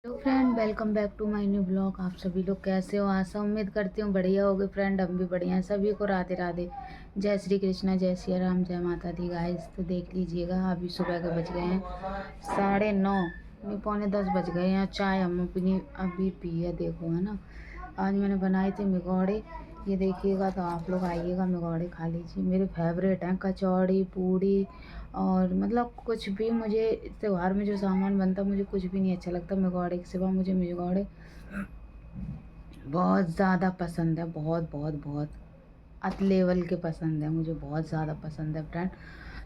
Hello friend, welcome back to my new blog. आप सभी लोग कैसे हो? आशा उम्मीद करती हूँ बढ़िया होगे। फ्रेंड हम भी बढ़िया हैं। सभी को राधे राधे, जय श्री कृष्णा, जय सिया राम, जय माता दी। गाइस तो देख लीजिएगा, अभी सुबह के बज गए हैं 9:30, नहीं 9:45 बज गए हैं। चाय हम अपनी अभी पी है, देखो है ना। आज मैंने बनाए थे मिगौड़े, ये देखिएगा। तो आप लोग आइएगा, मिगौड़े खा लीजिए। मेरे फेवरेट हैं कचौड़ी, पूड़ी, और मतलब कुछ भी। मुझे त्योहार में जो सामान बनता मुझे कुछ भी नहीं अच्छा लगता मिगौड़े के सिवा। मुझे मिगौड़े बहुत ज़्यादा पसंद है, बहुत बहुत बहुत अत लेवल के पसंद है, मुझे बहुत ज़्यादा पसंद है फ्रेंड।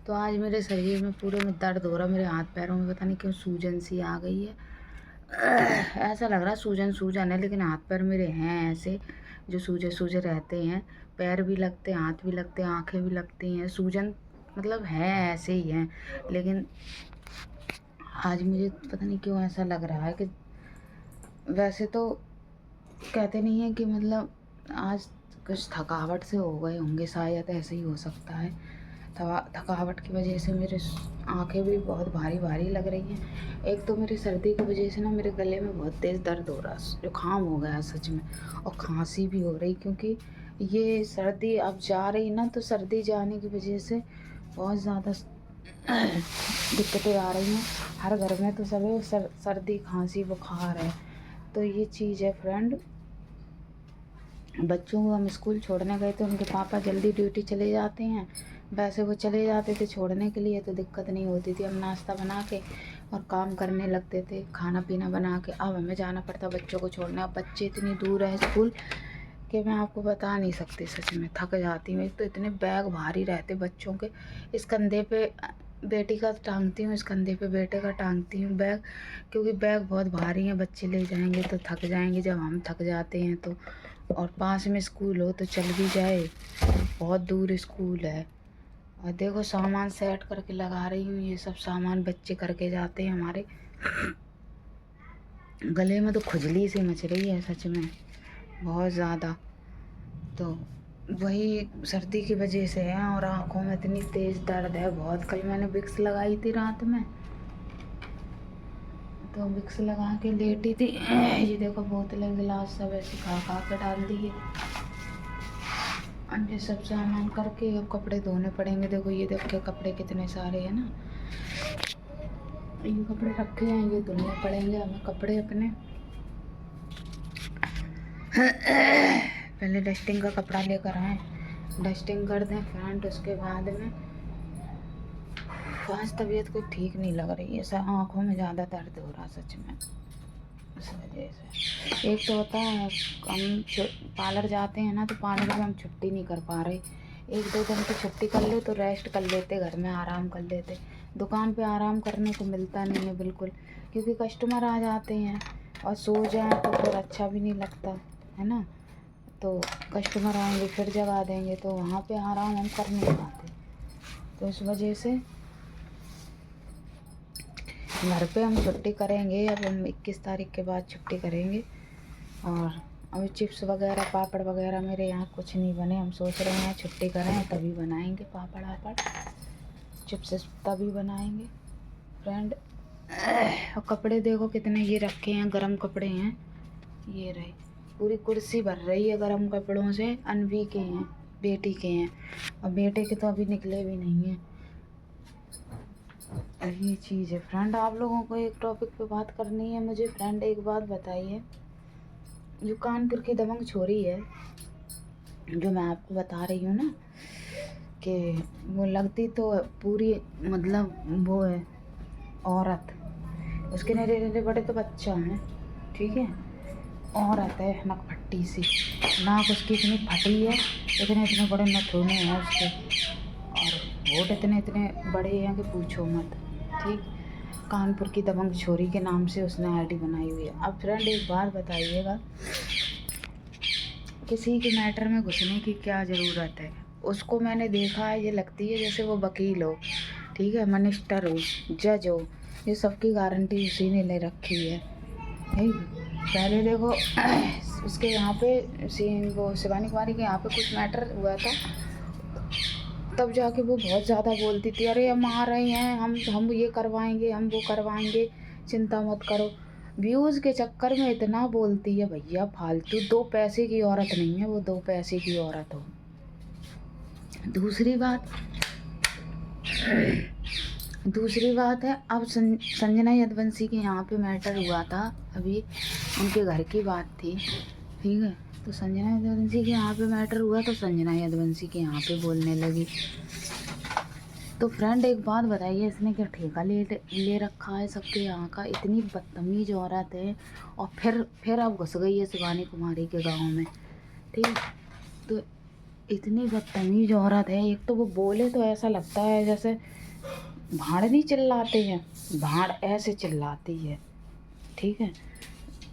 तो आज मेरे शरीर में पूरे में दर्द हो रहा, मेरे हाथ पैरों में पता नहीं क्यों सूजन सी आ गई है। ऐसा लग रहा सूजन सूजन है, लेकिन हाथ पैर मेरे हैं ऐसे जो सूजे सूजे रहते हैं। पैर भी लगते हैं, हाथ भी लगते हैं, आंखें भी लगती हैं। सूजन मतलब है, ऐसे ही है। लेकिन आज मुझे पता नहीं क्यों ऐसा लग रहा है कि वैसे तो कहते नहीं है कि मतलब आज कुछ थकावट से हो गए होंगे, शायद ऐसे ही हो सकता है। थकावट की वजह से मेरे आंखें भी बहुत भारी भारी लग रही हैं। एक तो मेरी सर्दी की वजह से ना मेरे गले में बहुत तेज़ दर्द हो रहा है, जुकाम हो गया है सच में। और खांसी भी हो रही, क्योंकि ये सर्दी अब जा रही ना, तो सर्दी जाने की वजह से बहुत ज़्यादा दिक्कतें आ रही हैं। हर घर में तो सभी सर्दी खांसी बुखार है। तो ये चीज़ है फ्रेंड। बच्चों को हम स्कूल छोड़ने गए थे, उनके पापा जल्दी ड्यूटी चले जाते हैं। वैसे वो चले जाते थे छोड़ने के लिए तो दिक्कत नहीं होती थी, हम नाश्ता बना के और काम करने लगते थे, खाना पीना बना के। अब हमें जाना पड़ता बच्चों को छोड़ने। अब बच्चे इतनी दूर है स्कूल कि मैं आपको बता नहीं सकती, सच में थक जाती हूँ। एक तो इतने बैग भारी रहते बच्चों के। इस कंधे पे बेटी का टांगती हूँ, इस कंधे पे बेटे का टांगती हूँ बैग, क्योंकि बैग बहुत भारी है। बच्चे ले जाएंगे तो थक जाएंगे, जब हम थक जाते हैं तो। और पास में स्कूल हो तो चल भी जाए, बहुत दूर स्कूल है। और देखो सामान सेट करके लगा रही हूँ, ये सब सामान बच्चे करके जाते हैं हमारे। गले में तो खुजली सी मच रही है सच में, बहुत ज़्यादा। तो वही सर्दी की वजह से है, और आँखों में इतनी तेज़ दर्द है बहुत। कल मैंने विक्स लगाई थी रात में, तो विक्स लगा के लेटी थी। ये देखो बोतलें गिलास सब ऐसे खा खा के डाल दिए। ये सब सामान करके अब कपड़े धोने पड़ेंगे। देखो ये देखो कपड़े कितने सारे हैं ना, ये कपड़े रखे हैं, ये धुलने पड़ेंगे हमें कपड़े अपने। पहले डस्टिंग का कपड़ा लेकर आए, डस्टिंग कर दें फ्रेंड। उसके बाद में आज तबीयत कोई ठीक नहीं लग रही है, सब आँखों में ज़्यादा दर्द हो रहा सच में, इस वजह से। एक तो होता है हम पार्लर जाते हैं ना, तो पार्लर में हम छुट्टी नहीं कर पा रहे। 1-2 दिन की छुट्टी कर ले तो रेस्ट कर लेते, घर में आराम कर लेते। दुकान पे आराम करने को मिलता नहीं है बिल्कुल, क्योंकि कस्टमर आ जाते हैं और सो जाएं तो फिर अच्छा भी नहीं लगता है ना। तो कस्टमर आएंगे फिर जगा देंगे, तो वहाँ पे आराम हम कर नहीं पाते। तो इस वजह से घर पे हम छुट्टी करेंगे। अब हम 21 तारीख के बाद छुट्टी करेंगे। और अभी चिप्स वगैरह पापड़ वगैरह मेरे यहाँ कुछ नहीं बने। हम सोच रहे हैं छुट्टी करें तभी बनाएंगे पापड़ वापड़, चिप्स तभी बनाएंगे फ्रेंड। और कपड़े देखो कितने ये रखे हैं, गरम कपड़े हैं। ये रहे, पूरी कुर्सी भर रही है गरम कपड़ों से। अनवी के हैं, बेटी के हैं, और बेटे के तो अभी निकले भी नहीं हैं। ये चीज़ है फ्रेंड। आप लोगों को एक टॉपिक पे बात करनी है मुझे फ्रेंड। एक बात बताइए, जो कानपुर की दबंग छोरी है, जो मैं आपको बता रही हूँ ना, कि वो लगती तो पूरी मतलब वो है औरत, उसके नरे नरे बड़े तो बच्चा है, ठीक है। औरत है नकफट्टी सी, नाक उसकी इतनी फटी है, इतने इतने बड़े नथुने हैं उसके, और होठ इतने इतने बड़े हैं कि पूछो मत, ठीक। कानपुर की दबंग छोरी के नाम से उसने आईडी बनाई हुई है। अब फ्रेंड एक बात बताइएगा, किसी के मैटर में घुसने की क्या ज़रूरत है? उसको मैंने देखा है, ये लगती है जैसे वो वकील हो, ठीक है, मिनिस्टर हो, जज हो, ये सबकी गारंटी उसी ने ले रखी है, ठीक। पहले देखो उसके यहाँ पे वो शिवानी कुमारी के यहाँ पे कुछ मैटर हुआ था, तब जाके वो बहुत ज़्यादा बोलती थी, अरे हम आ रहे हैं, हम ये करवाएंगे, हम वो करवाएंगे, चिंता मत करो। व्यूज़ के चक्कर में इतना बोलती है भैया फालतू। 2 पैसे की औरत नहीं है वो, 2 पैसे की औरत हो। दूसरी बात है, अब संजना यदुवंशी के यहाँ पे मैटर हुआ था, अभी उनके घर की बात थी, ठीक है। तो संजना यदुवंशी के यहाँ पे मैटर हुआ तो संजना यदुवंशी के यहाँ पे बोलने लगी। तो फ्रेंड एक बात बताइए, इसने क्या ठेका ले रखा है सबके यहाँ का? इतनी बदतमीज औरत है। और फिर अब घुस गई है शिवानी कुमारी के गांव में, ठीक है। तो इतनी बदतमीज औरत है। एक तो वो बोले तो ऐसा लगता है जैसे भाड़ नहीं चिल्लाते हैं, भाड़ ऐसे चिल्लाती है, ठीक है।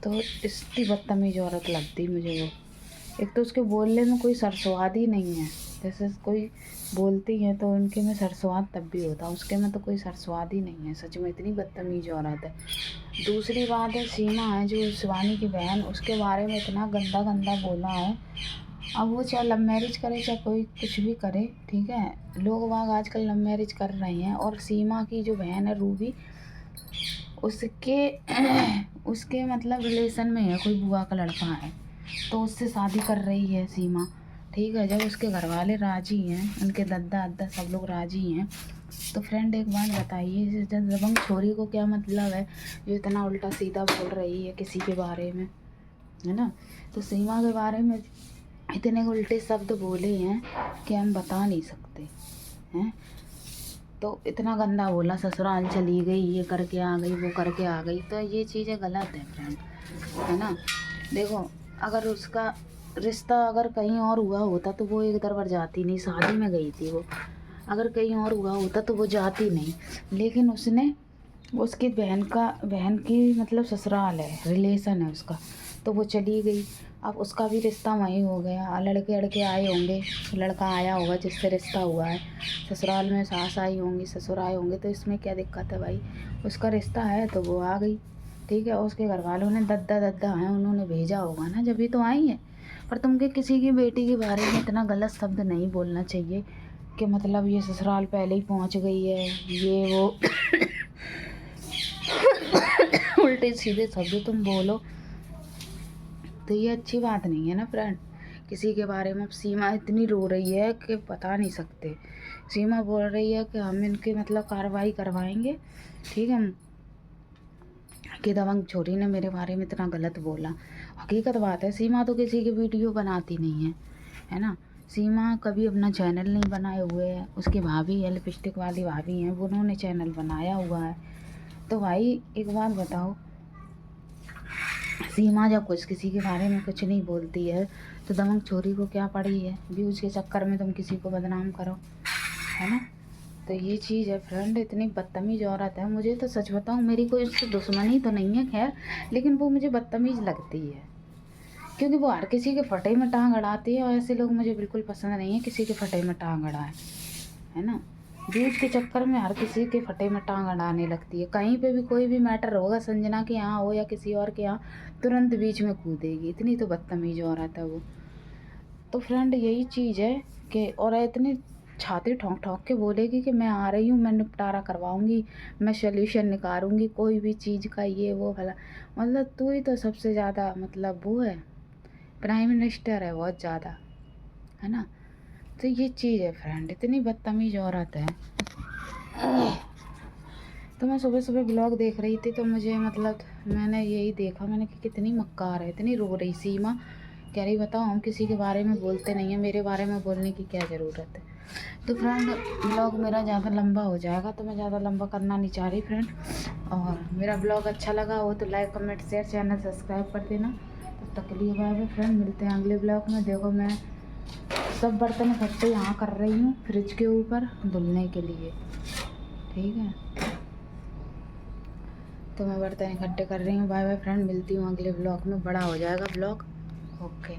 तो इतनी बदतमीज औरत लगती मुझे वो। एक तो उसके बोलने में कोई सरस्वाद ही नहीं है। जैसे कोई बोलती है तो उनके में सरस्वाद तब भी होता, उसके में तो कोई सरस्वाद ही नहीं है। सच में इतनी बदतमीज औरत है। दूसरी बात है, सीमा है जो शिवानी की बहन, उसके बारे में इतना गंदा गंदा बोला है। अब वो चाहे लव मैरिज करे चाहे कोई कुछ भी करे, ठीक है। लोग वहाँ आजकल लव मैरिज कर रहे हैं। और सीमा की जो बहन है रूबी, उसके मतलब रिलेशन में है, कोई बुआ का लड़का है, तो उससे शादी कर रही है सीमा, ठीक है। जब उसके घर वाले राजी हैं, उनके दद्दा अद्दा सब लोग राजी हैं, तो फ्रेंड एक बात बताइए, दबंग छोरी को क्या मतलब है जो इतना उल्टा सीधा बोल रही है किसी के बारे में, है ना। तो सीमा के बारे में इतने उल्टे शब्द बोले हैं कि हम बता नहीं सकते हैं। तो इतना गंदा बोला, ससुराल चली गई, ये करके आ गई, वो करके आ गई। तो ये चीज़ें गलत है फ्रेंड, है ना। देखो, अगर उसका रिश्ता अगर कहीं और हुआ होता तो वो एक दरबार जाती नहीं, शादी में गई थी वो। अगर कहीं और हुआ होता तो वो जाती नहीं, लेकिन उसने उसकी बहन की मतलब ससुराल है, रिलेशन है उसका, तो वो चली गई। अब उसका भी रिश्ता वहीं हो गया। लड़के आए होंगे, लड़का आया होगा जिससे रिश्ता हुआ है, ससुराल में सास आई होंगी, ससुर आए होंगे, तो इसमें क्या दिक्कत है भाई? उसका रिश्ता है तो वो आ गई, ठीक है। उसके घर वालों ने दद्दा हैं, उन्होंने भेजा होगा ना, जब भी तो आई है। पर तुमके किसी की बेटी के बारे में इतना गलत शब्द नहीं बोलना चाहिए कि मतलब ये ससुराल पहले ही पहुंच गई है, ये वो उल्टे सीधे शब्द तुम बोलो तो ये अच्छी बात नहीं है ना फ्रेंड। किसी के बारे में सीमा इतनी रो रही है कि बता नहीं सकते। सीमा बोल रही है कि हम इनके मतलब कार्रवाई करवाएंगे, ठीक है, कि दबंग छोरी ने मेरे बारे में इतना गलत बोला। हकीकत बात है, सीमा तो किसी की वीडियो बनाती नहीं है ना। सीमा कभी अपना चैनल नहीं बनाए हुए है। उसकी भाभी है, लिपस्टिक वाली भाभी हैं, उन्होंने चैनल बनाया हुआ है। तो भाई एक बात बताओ, सीमा जब कुछ किसी के बारे में कुछ नहीं बोलती है तो दबंग छोरी को क्या पड़ी है? व्यूज़ के चक्कर में तुम किसी को बदनाम करो, है ना। तो ये चीज़ है फ्रेंड, इतनी बदतमीज औरत है। मुझे तो सच बताऊँ, मेरी कोई उससे दुश्मनी तो नहीं है खैर, लेकिन वो मुझे बदतमीज लगती है, क्योंकि वो हर किसी के फटे में टांग अड़ाती है। और ऐसे लोग मुझे बिल्कुल पसंद नहीं है, किसी के फटे में टांग अड़ाए, है ना। व्यूज के चक्कर में हर किसी के फटे में टांग अड़ाने लगती है। कहीं पे भी कोई भी मैटर होगा, संजना के यहाँ हो या किसी और के यहाँ, तुरंत बीच में कूदेगी। इतनी तो बदतमीज औरत है वो। तो फ्रेंड यही चीज़ है कि, और इतनी छाती ठोंक ठोंक के बोलेगी कि मैं आ रही हूँ, मैं निपटारा करवाऊँगी, मैं सोल्यूशन निकालूँगी कोई भी चीज़ का, ये वो भला। मतलब तू ही तो सबसे ज़्यादा मतलब वो है, प्राइम मिनिस्टर है बहुत ज़्यादा, है ना। तो ये चीज़ है फ्रेंड, इतनी बदतमीज औरत है। तो मैं सुबह सुबह ब्लॉग देख रही थी तो मुझे मतलब मैंने यही देखा, मैंने कि कितनी मक्कार है, इतनी रो रही। सीमा कह रही बताओ हम किसी के बारे में बोलते नहीं हैं, मेरे बारे में बोलने की क्या ज़रूरत है। तो फ्रेंड ब्लॉग मेरा ज़्यादा लंबा हो जाएगा, तो मैं ज़्यादा लंबा करना नहीं चाह रही फ्रेंड। और मेरा ब्लॉग अच्छा लगा हो तो like comment share, channel subscribe कर देना। तब तक के लिए बाय बाय फ्रेंड, मिलते हैं अगले ब्लॉग में। देखो मैं सब बर्तन इकट्ठे यहाँ कर रही हूँ फ्रिज के ऊपर धुलने के लिए, ठीक है। तो मैं बर्तन इकट्ठे कर रही हूँ। बाय बाय फ्रेंड, मिलती हूँ अगले ब्लॉग में, बड़ा हो जाएगा ब्लॉग। ओके।